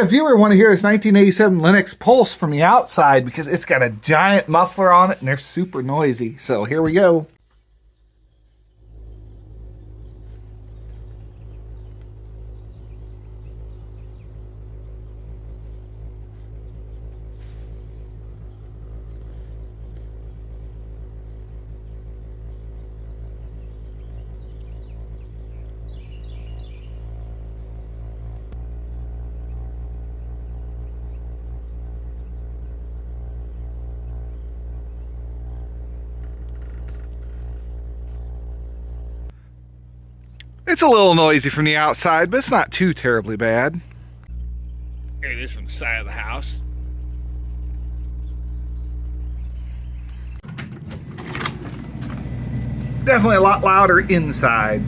a viewer want to hear this 1987 Lennox Pulse from the outside because it's got a giant muffler on it and they're super noisy. So here we go. It's a little noisy from the outside, but it's not too terribly bad. Here it is from the side of the house. Definitely a lot louder inside.